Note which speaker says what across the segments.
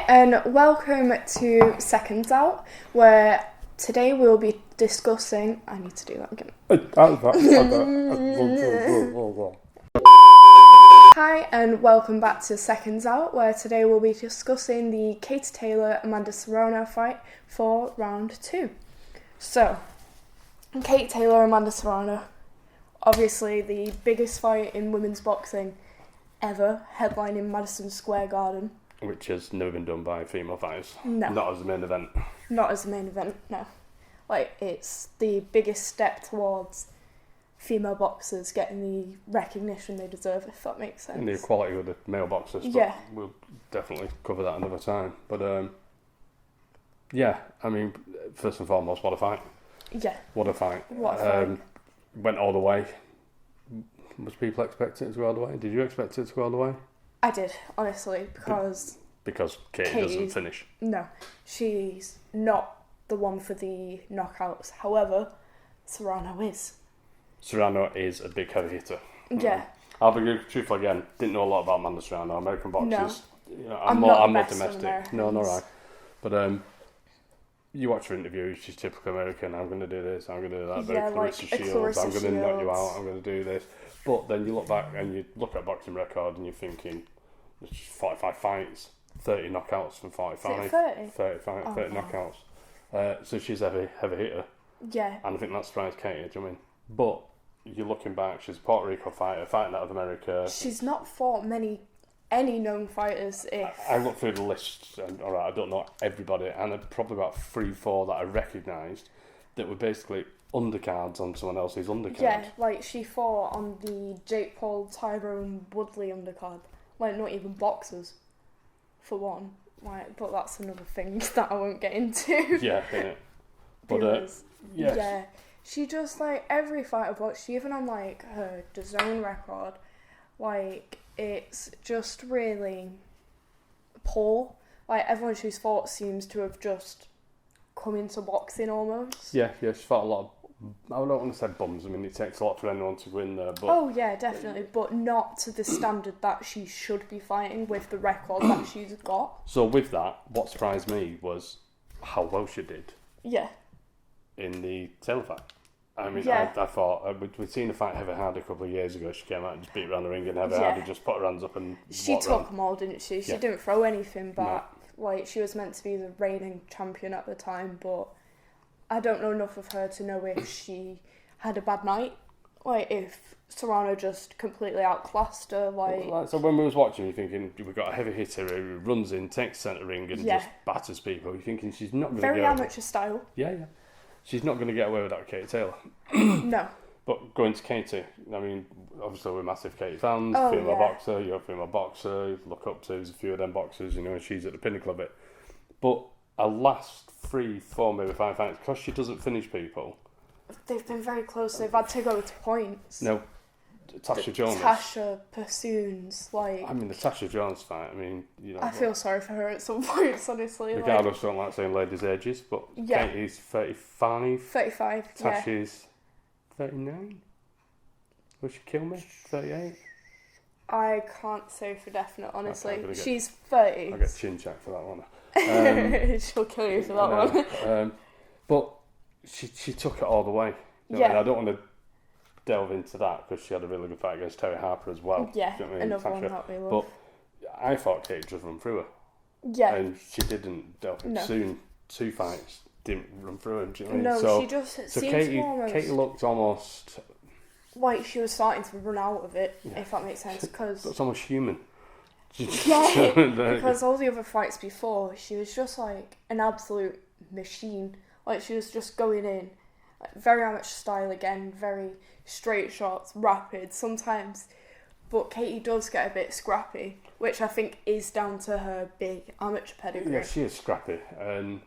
Speaker 1: and welcome to Seconds Out, where today we'll be discussing... I need to do that again. Hi, and welcome back to Seconds Out, where today we'll be discussing the Katie Taylor Amanda Serrano fight for round 2. So, Katie Taylor Amanda Serrano, obviously the biggest fight in women's boxing ever, headlining Madison Square Garden.
Speaker 2: Which has never been done by female fighters.
Speaker 1: No.
Speaker 2: Not as the main event.
Speaker 1: Not as the main event, no. Like, it's the biggest step towards female boxers getting the recognition they deserve, if that makes sense.
Speaker 2: And the equality with the male boxers. But
Speaker 1: yeah.
Speaker 2: We'll definitely cover that another time. But, yeah, I mean, first and foremost, what a fight.
Speaker 1: Yeah.
Speaker 2: What a fight.
Speaker 1: What a fight.
Speaker 2: Went all the way. Was people expecting it to go all the way? Did you expect it to go all the way?
Speaker 1: I did, honestly, because
Speaker 2: Katie doesn't finish.
Speaker 1: No, she's not the one for the knockouts. However, Serrano is.
Speaker 2: Serrano is a big heavy hitter.
Speaker 1: Yeah.
Speaker 2: I'll be truthful again. Didn't know a lot about Amanda Serrano. American boxers.
Speaker 1: No.
Speaker 2: You know,
Speaker 1: I'm
Speaker 2: not domestic. No, not right. But you watch her interview. She's typical American. I'm going to do this. I'm going to do that.
Speaker 1: Yeah,
Speaker 2: Clarissa
Speaker 1: like
Speaker 2: Shields. I'm going to knock you out. I'm going to do this. But then you look back and you look at a boxing record and you're thinking, it's 45 fights, 30 knockouts from 45. 30 knockouts. So she's a heavy hitter.
Speaker 1: Yeah.
Speaker 2: And I think that surprised Katie, do you know what I mean? But you're looking back, she's a Puerto Rico fighter, fighting out of America.
Speaker 1: She's not fought any known fighters.
Speaker 2: I looked through the list, and alright, I don't know everybody, and there's probably about 3-4 that I recognised that were basically undercards on someone else's undercard.
Speaker 1: Yeah, like she fought on the Jake Paul, Tyrone Woodley undercard. Like, not even boxers, for one. Like, but that's another thing that I won't get into.
Speaker 2: Yeah, innit? But,
Speaker 1: yeah, she just, like, every fight I've watched, even on, like, her DAZN record, like, it's just really poor. Like, everyone she's fought seems to have just come into boxing almost.
Speaker 2: Yeah, she's fought a lot of, I don't want to say bums, I mean it takes a lot for anyone to win there, but...
Speaker 1: Oh yeah, definitely, but not to the standard that she should be fighting with the record that she's got.
Speaker 2: So with that, what surprised me was how well she did.
Speaker 1: Yeah.
Speaker 2: In the Taylor fight. I mean,
Speaker 1: yeah.
Speaker 2: I thought, we'd seen her fight Heather Hardy a couple of years ago, she came out and just beat around the ring and Heather Hardy just put her hands up and
Speaker 1: she took them all, didn't she? She didn't throw anything back. No. Like, she was meant to be the reigning champion at the time, but I don't know enough of her to know if she had a bad night. Like, if Serrano just completely outclassed her, like...
Speaker 2: So when we was watching, you're thinking, we've got a heavy hitter who runs in, takes centre ring and just batters people. You're thinking she's not going to
Speaker 1: Very amateur style.
Speaker 2: Yeah. She's not going to get away with that with Katie Taylor.
Speaker 1: No.
Speaker 2: But going to Katie, I mean, obviously we're massive Katie fans, female boxer, you're a female boxer, you look up to, there's a few of them boxers, you know, and she's at the pinnacle of it. But her last 3, 4, maybe 5 fights, because she doesn't finish people.
Speaker 1: They've been very close, they've had to go to points.
Speaker 2: No, Tasha Jonas.
Speaker 1: Tasha pursues, like...
Speaker 2: I mean, the Tasha Jonas fight, I mean, you know...
Speaker 1: I feel sorry for her at some points, honestly.
Speaker 2: Regardless, don't like saying ladies' ages, but Katie's 35.
Speaker 1: 35,
Speaker 2: Tasha's 39? Will she kill me? 38?
Speaker 1: I can't say for definite, honestly. She's 30.
Speaker 2: I'll get chin check for that one.
Speaker 1: She'll kill you for that one.
Speaker 2: But she took it all the way. You know, and I don't want to delve into that because she had a really good fight against Terry Harper as well.
Speaker 1: Yeah,
Speaker 2: you know what I mean?
Speaker 1: another one that we love.
Speaker 2: But I thought Katie just run through her.
Speaker 1: Yeah.
Speaker 2: And she didn't delve in. Soon, 2 fights didn't run through her. Do you know what I mean?
Speaker 1: No, she just seemed
Speaker 2: Katie looked almost...
Speaker 1: like she was starting to run out of it, if that makes sense. Cause
Speaker 2: it's almost human.
Speaker 1: Yeah, because all the other fights before, she was just like an absolute machine. Like, she was just going in, like, very amateur style again, very straight shots, rapid sometimes. But Katie does get a bit scrappy, which I think is down to her big amateur pedigree.
Speaker 2: Yeah, she is scrappy. And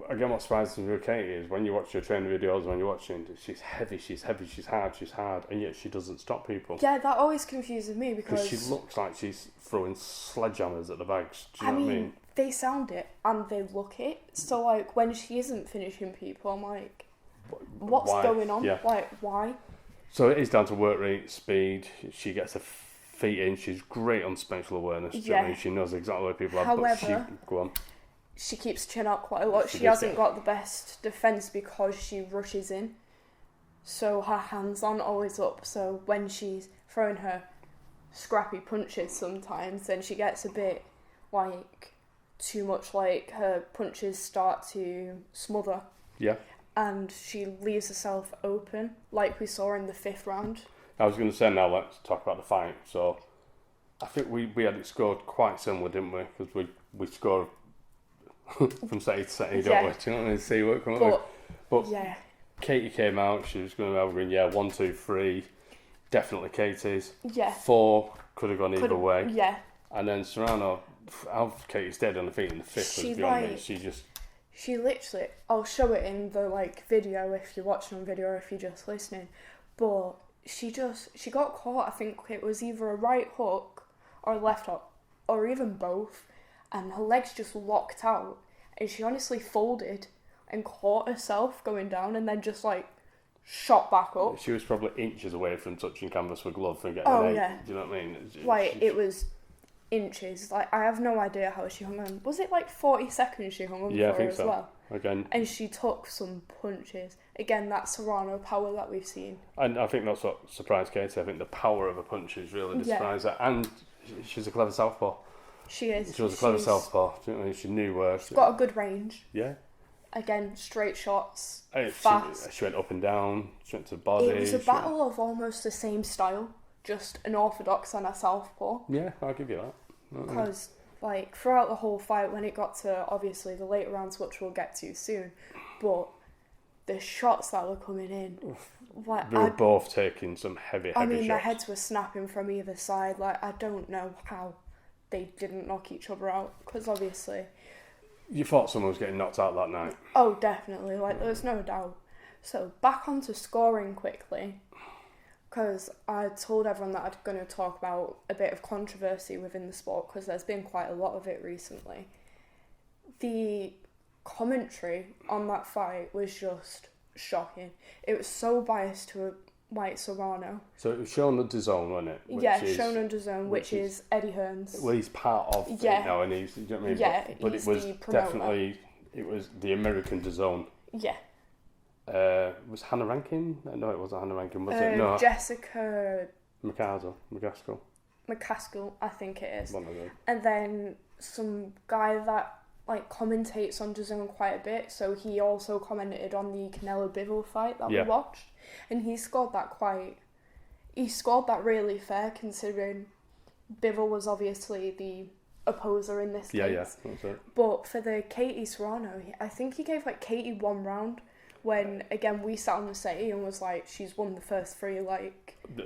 Speaker 2: again, what surprises me with Katie is when you watch her training videos, when you're watching, she's heavy, she's hard, and yet she doesn't stop people.
Speaker 1: Yeah, that always confuses me because
Speaker 2: she looks like she's throwing sledgehammers at the bags. Do you know what I mean?
Speaker 1: They sound it and they look it. So, like, when she isn't finishing people, I'm like, what's going on?
Speaker 2: Yeah.
Speaker 1: Like, why?
Speaker 2: So it is down to work rate, speed. She gets a feet in. She's great on spatial awareness.
Speaker 1: Yeah.
Speaker 2: She knows exactly where people are.
Speaker 1: However,
Speaker 2: go on.
Speaker 1: She keeps chin up quite a lot. She hasn't got the best defence because she rushes in. So her hands aren't always up. So when she's throwing her scrappy punches sometimes, then she gets a bit like too much, like her punches start to smother.
Speaker 2: Yeah.
Speaker 1: And she leaves herself open, like we saw in the 5th round.
Speaker 2: I was going to say, now let's talk about the fight. So I think we had it scored quite similar, didn't we? Because we score from setting to setting, don't we? Do you know what I mean? See what comes up. But yeah. Katie came out, she was going to have a 1, 2, 3, definitely Katie's.
Speaker 1: Yeah.
Speaker 2: 4 could have gone either way.
Speaker 1: Yeah.
Speaker 2: And then Serrano, how Katie stayed on the feet in the 5th was beyond me.
Speaker 1: She literally, I'll show it in the video if you're watching on video or if you're just listening, but she got caught. I think it was either a right hook or a left hook or even both, and her legs just locked out, and she honestly folded and caught herself going down and then just shot back up.
Speaker 2: She was probably inches away from touching canvas with glove and getting an 8.
Speaker 1: Yeah.
Speaker 2: Do you know what I mean?
Speaker 1: It was inches. I have no idea how she hung on. Was it 40 seconds she hung on
Speaker 2: for
Speaker 1: I think so.
Speaker 2: Well? Again.
Speaker 1: And she took some punches. Again, that Serrano power that we've seen.
Speaker 2: And I think that's what surprised Katie. I think the power of her punches really did surprise her. And she's a clever southpaw.
Speaker 1: She is.
Speaker 2: She was a clever southpaw. Do you know what I mean? She knew where.
Speaker 1: She's got a good range.
Speaker 2: Yeah.
Speaker 1: Again, straight shots, fast.
Speaker 2: She went up and down, she went to the body.
Speaker 1: It was a battle of almost the same style, just an orthodox and a southpaw.
Speaker 2: Yeah, I'll give you that.
Speaker 1: Because, throughout the whole fight, when it got to, obviously, the later rounds, which we'll get to soon, but the shots that were coming in...
Speaker 2: they were both taking some heavy shots.
Speaker 1: Their heads were snapping from either side. I don't know how they didn't knock each other out, because, obviously...
Speaker 2: You thought someone was getting knocked out that night?
Speaker 1: Oh, definitely. There's no doubt. So, back onto scoring quickly, because I told everyone that I'm going to talk about a bit of controversy within the sport, because there's been quite a lot of it recently. The commentary on that fight was just shocking. It was so biased to Serrano.
Speaker 2: So it was shown on DAZN, wasn't it?
Speaker 1: Shown on DAZN, which is Eddie Hearn's.
Speaker 2: Well, he's part of it now, and he's, you know what I mean?
Speaker 1: Yeah,
Speaker 2: but it was definitely, it was the American DAZN.
Speaker 1: Yeah.
Speaker 2: Was Hannah Rankin? No, it wasn't Hannah Rankin, was it? No.
Speaker 1: Jessica... McCaskill, I think it is.
Speaker 2: One of them.
Speaker 1: And then some guy that commentates on DAZN quite a bit, so he also commented on the Canelo Bivol fight that we watched, and he scored that really fair, considering Bivol was obviously the opposer in this case.
Speaker 2: Yeah, that's it.
Speaker 1: But for the Katie Serrano, I think he gave Katie 1 round, when again we sat on the settee and was she's won the first 3,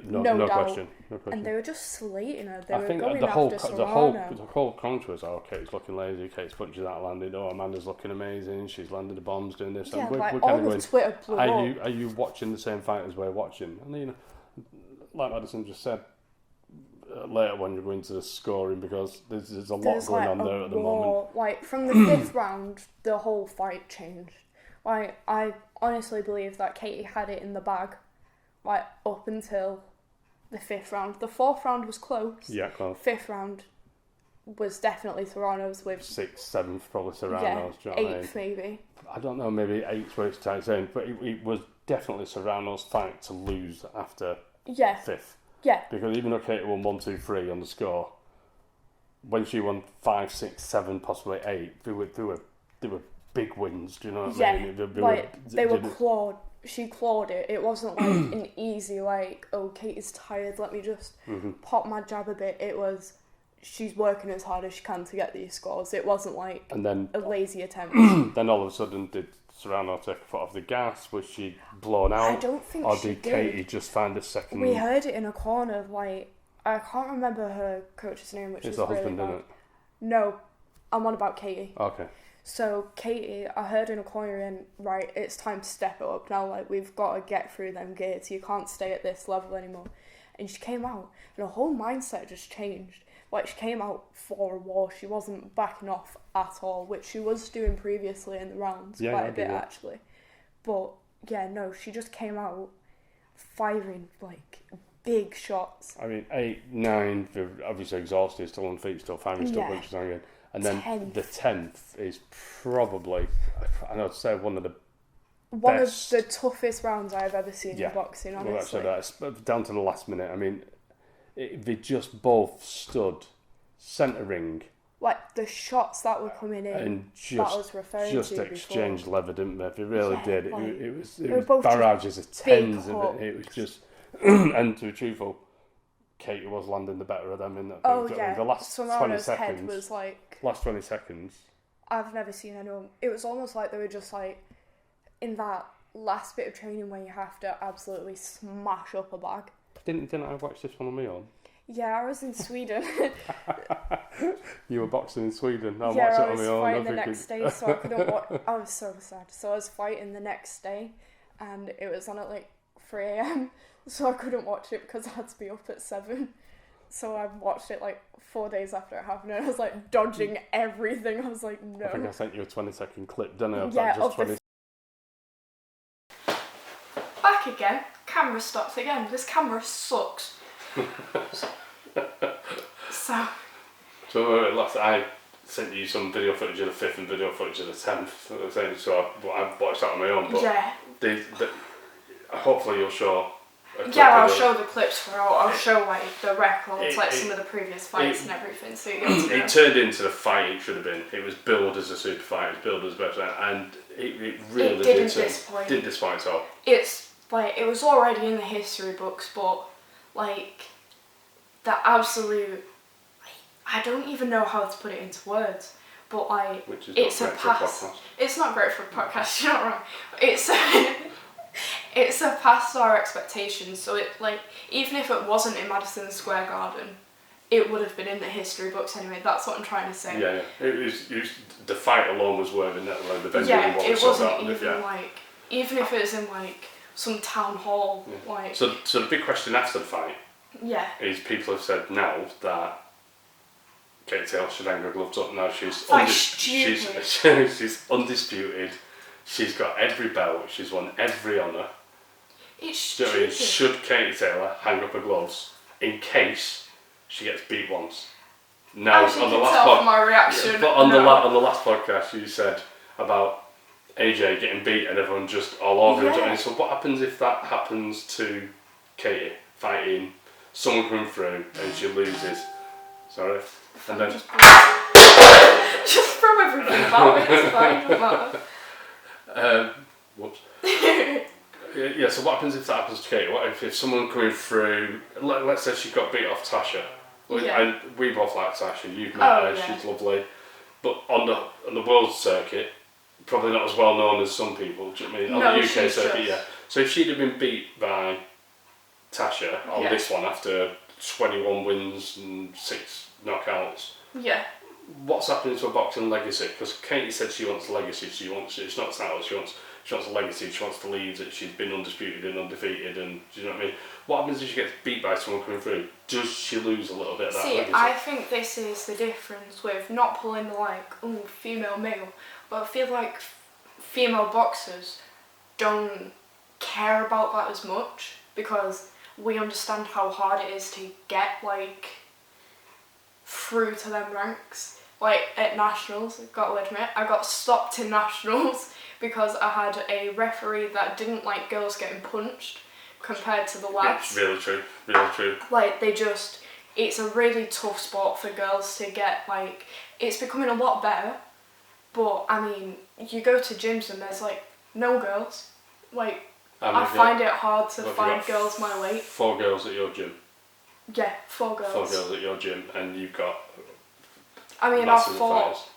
Speaker 1: no doubt.
Speaker 2: Question.
Speaker 1: And they were just slating her. They
Speaker 2: I
Speaker 1: were
Speaker 2: think
Speaker 1: going
Speaker 2: the
Speaker 1: after Serrano.
Speaker 2: The whole contra was, Kate's looking lazy, Kate's punches out landed, Amanda's looking amazing, she's landed the bombs, doing this.
Speaker 1: Yeah,
Speaker 2: and we're
Speaker 1: all of Twitter blew up.
Speaker 2: Are you watching the same fight as we're watching? And like Madison just said, later when you're going to the scoring, because there's a lot going on there at the moment.
Speaker 1: From the 5th round, the whole fight changed. I honestly believe that Katie had it in the bag, up until the 5th round. The 4th round was close.
Speaker 2: Yeah, close.
Speaker 1: 5th round was definitely Serrano's with...
Speaker 2: 6th, 7th probably Serrano's.
Speaker 1: Yeah, 8th maybe.
Speaker 2: I don't know, maybe 8th where it's tight in, but it was definitely Serrano's fight to lose after 5th.
Speaker 1: Yeah.
Speaker 2: Because even though Katie won 1, 2, 3 on the score, when she won 5, 6, 7, possibly 8, they were big wins, do you know what I mean?
Speaker 1: They were clawed. She clawed it. It wasn't an easy Katie's tired, let me just pop my jab a bit. It was, she's working as hard as she can to get these scores. It wasn't a lazy attempt.
Speaker 2: Then all of a sudden, did Serrano take a foot off the gas? Was she blown out?
Speaker 1: I don't think
Speaker 2: or
Speaker 1: she
Speaker 2: did. Katie just find a second?
Speaker 1: We heard it in a corner. I can't remember her coach's name, which is
Speaker 2: her
Speaker 1: really
Speaker 2: husband,
Speaker 1: bad.
Speaker 2: isn't it?
Speaker 1: No, I'm on about Katie.
Speaker 2: Okay.
Speaker 1: So Katie, I heard in a corner, it's time to step it up now. We've got to get through them gates. You can't stay at this level anymore. And she came out, and her whole mindset just changed. She came out for a war. She wasn't backing off at all, which she was doing previously in the rounds, quite a bit actually. But yeah, no, she just came out firing big shots.
Speaker 2: I mean, 8, 9, they're obviously exhausted, still on feet, still firing, still punches on again. And then
Speaker 1: 10th.
Speaker 2: the 10th is probably, I know, I'd say one of the
Speaker 1: toughest rounds I've ever seen in boxing, honestly.
Speaker 2: Well, that's down to the last minute. I mean, they just both stood centre ring.
Speaker 1: Like, the shots that were coming in,
Speaker 2: and
Speaker 1: that I was referring to before.
Speaker 2: exchanged leather, didn't they? They really did.
Speaker 1: Like,
Speaker 2: It was barrages of 10s, and it was just... and to be truthful, Katie was landing the better of them in that. The last
Speaker 1: Serrano's
Speaker 2: 20 seconds.
Speaker 1: head was like...
Speaker 2: Last 20 seconds.
Speaker 1: I've never seen anyone... It was almost like they were just like... In that last bit of training where you have to absolutely smash up a bag.
Speaker 2: Didn't I watch this one on my own?
Speaker 1: Yeah, I was in Sweden.
Speaker 2: You were boxing in Sweden. I
Speaker 1: was fighting the next day, so I couldn't watch. I was so sad. So I was fighting the next day, and it was on at like 3 a.m. So I couldn't watch it because I had to be up at 7. So I watched it like 4 days after it happened, and I was like dodging everything. I was like, no.
Speaker 2: I think I sent you a 20-second clip, didn't I?
Speaker 1: Yeah, of the... Back again. Camera stopped again. This camera sucks.
Speaker 2: So last I sent you some video footage of the 5th and video footage of the 10th. So I've watched that on my own. But hopefully you'll show.
Speaker 1: I'll show the clips for all. I'll show like the records, some of the previous fights and everything. So you get to know.
Speaker 2: It turned into the fight it should have been. It was billed as a super fight. It was billed as a better, and it really didn't disappoint. Didn't disappoint at all.
Speaker 1: It's like it was already in the history books, but like. The absolute, I don't even know how to put it into words, but like, it's a past. It's not great for a podcast. You're not wrong. It's a past our expectations. So it like, even if it wasn't in Madison Square Garden, it would have been in the history books anyway. That's what I'm trying to say.
Speaker 2: Yeah. It was the fight alone was worth it. The venue.
Speaker 1: Yeah, it wasn't even like, even if it was in like some town hall, like.
Speaker 2: So the big question after the fight.
Speaker 1: Yeah.
Speaker 2: Is people have said now that Katie Taylor should hang her gloves up now. She's undisputed. She's got every belt. She's won every honour.
Speaker 1: It's stupid.
Speaker 2: Should Katie Taylor hang up her gloves in case she gets beat once? Now on the last
Speaker 1: my reaction.
Speaker 2: Yeah, but on the last podcast you said about AJ getting beat and everyone just all over her. So what happens if that happens to Katie fighting? Someone coming through and she loses. Sorry. And then
Speaker 1: just throw everything about it, it's fine, don't matter.
Speaker 2: Whoops. Yeah, so what happens if that happens to Kate? What if someone coming through, let's say she got beat off Tasha. And we both like Tasha, you've met her, she's lovely. But on the world circuit, probably not as well known as some people, do you know what I mean? On the UK circuit, So if she'd have been beat by Tasha on this one after 21 wins and 6 knockouts.
Speaker 1: Yeah.
Speaker 2: What's happening to her boxing legacy? Because Katie said she wants legacy. It's not title. She wants a legacy. She wants to leave that she's been undisputed and undefeated. And do you know what I mean? What happens if she gets beat by someone coming through? Does she lose a little bit of that legacy?
Speaker 1: I think this is the difference with not pulling the female male, but I feel like female boxers don't care about that as much because we understand how hard it is to get through to them ranks. Like at nationals, I've got to admit, I got stopped in nationals because I had a referee that didn't like girls getting punched compared to the lads.
Speaker 2: It's really true.
Speaker 1: Like it's a really tough sport for girls to get, it's becoming a lot better, but I mean, you go to gyms and there's no girls. I find it hard to find girls my weight.
Speaker 2: 4 girls at your gym?
Speaker 1: Yeah, 4 girls.
Speaker 2: 4 girls at your gym, and you've got.
Speaker 1: I mean, I've fought.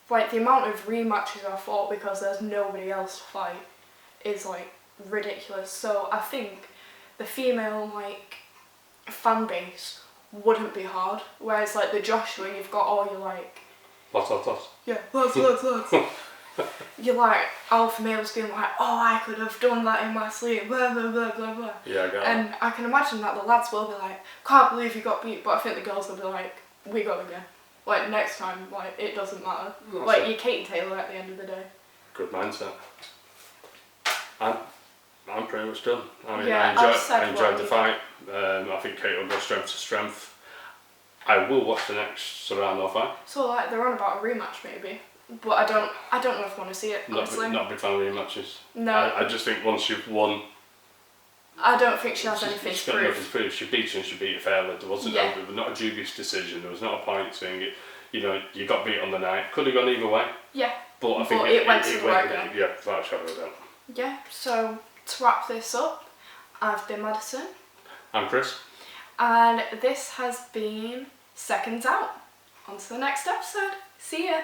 Speaker 1: The amount of rematches I fought because there's nobody else to fight is ridiculous. So I think the female fan base wouldn't be hard. Whereas the Joshua, you've got all your
Speaker 2: Lots.
Speaker 1: Yeah, lots. You're alpha males being I could have done that in my sleep, blah blah blah blah blah.
Speaker 2: Yeah, I get
Speaker 1: And
Speaker 2: that.
Speaker 1: I can imagine that the lads will be can't believe you got beat, but I think the girls will be we go again. Next time, it doesn't matter. You're Katie Taylor at the end of the day.
Speaker 2: Good mindset. And I'm pretty much done. I mean,
Speaker 1: Yeah,
Speaker 2: I enjoyed the fight. I think Kate will go strength to strength. I will watch the next Serrano fight.
Speaker 1: So like they're on about a rematch maybe, but I don't know if I want to see it. Honestly,
Speaker 2: Not a big fan of rematches.
Speaker 1: No,
Speaker 2: I just think once you've won,
Speaker 1: I don't think she has anything to prove.
Speaker 2: She beat you and she beat you fairly. There wasn't it was not a dubious decision. There was not a point saying it. You know, you got beat on the night. Could have gone either way.
Speaker 1: Yeah.
Speaker 2: But I think
Speaker 1: it went to the right guy.
Speaker 2: Yeah, without a shadow of a doubt.
Speaker 1: Yeah. So to wrap this up, I've been Madison.
Speaker 2: I'm Chris.
Speaker 1: And this has been Seconds Out. On to the next episode. See ya.